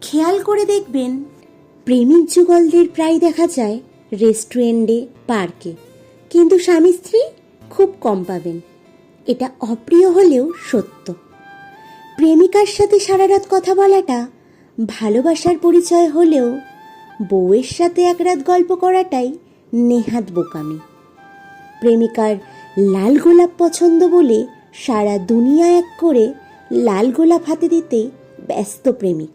খেয়াল করে দেখবেন প্রেমিক যুগলদের প্রায় দেখা যায় রেস্টুরেন্টে, পার্কে, কিন্তু স্বামী স্ত্রী খুব কম পাবেন। এটা অপ্রিয় হলেও সত্য। প্রেমিকার সাথে সারা রাত কথা বলাটা ভালোবাসার পরিচয় হলেও বউয়ের সাথে এক রাত গল্প করাটাই নেহাত বোকামি। প্রেমিকার লাল গোলাপ পছন্দ বলে সারা দুনিয়া এক করে লাল গোলাপ হাতে দিতে ব্যস্ত প্রেমিক,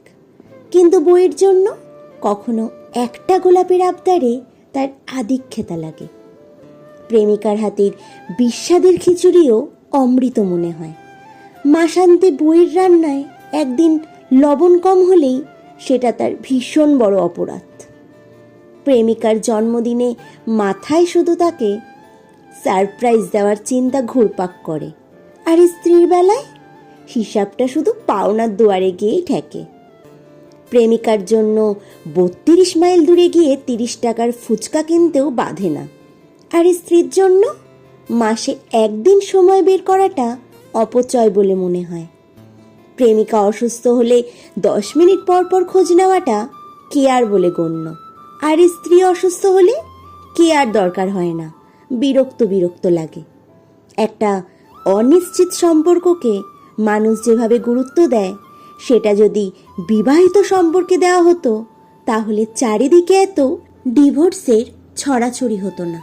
কিন্তু বউয়ের জন্য কখনো একটা গোলাপের আবদারে তার আদিক্ষেতা লাগে। প্রেমিকার হাতের বিস্বাদের খিচুড়িও অমৃত মনে হয়। মাসান্তে বউয়ের রান্নায় একদিন লবণ কম হলেই সেটা তার ভীষণ বড় অপরাধ। প্রেমিকার জন্মদিনে মাথায় শুধু তাকে সারপ্রাইজ দেওয়ার চিন্তা ঘুরপাক করে, আর স্ত্রীর বেলায় হিসাবটা শুধু পাওনার দুয়ারে গিয়েই ঠেকে। প্রেমিকার জন্য 32 মাইল দূরে গিয়ে 30 টাকার ফুচকা কিনতেও বাধে না, আর স্ত্রীর জন্য মাসে একদিন সময় বের করাটা অপচয় বলে মনে হয়। প্রেমিকা অসুস্থ হলে 10 মিনিট পর পর খোঁজ নেওয়াটা কেয়ার বলে গণ্য, আর স্ত্রী অসুস্থ হলে কেয়ার দরকার হয় না, বিরক্ত লাগে। একটা অনিশ্চিত সম্পর্ককে মানুষ যেভাবে গুরুত্ব দেয়, সেটা যদি বিবাহিত সম্পর্কে দেওয়া হতো তাহলে চারিদিকে এত ডিভোর্সের ছড়াছড়ি হতো না।